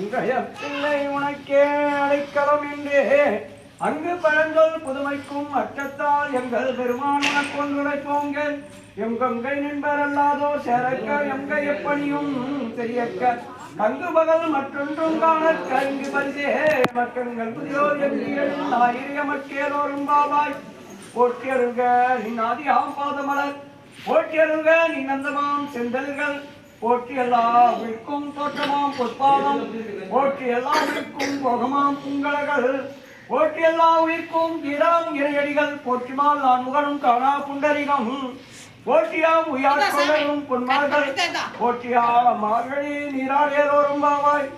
அன்றைய பிள்ளை உனக்கே அடைக்கலம் என்றே அங்கு பழந்தொல் புதுமைக்கும் அச்சத்தால் எங்கள் பெருமான் உனக்கொன்றுழைப்போங்க எங்கொங்கை நின்பர் அல்லாதோ சேரக்க எங்கை எப்பணியும் தெரியக்க அங்கு பகல் மற்றொன்றும் காணற்க இங்கு பரிசே மக்கங்கள் புதியோர் எம்பியல் ஆயிரிய மக்கேலோரும் பாவாய் போற்றியருக நின் ஆதியாம் பாதமலர் போற்றியருக நீ நந்தமாம் செந்தல்கள் போற்றி எல்லா உயிர்க்கும் தோற்றமாம் பொற்பாதம் போற்றி எல்லா உயிர்க்கும் போகமாம் புங்கலகள் போற்றி எல்லா உயிர்க்கும் கீழாம் இறையடிகள் போற்றிமால் நான் முகனும் காணா புண்டரிகம் போற்றியாம் உயாட்கொள்ளரும் பொன்மார்கள் போற்றியா மார்கழி நீராடேரோரும் பாவாய்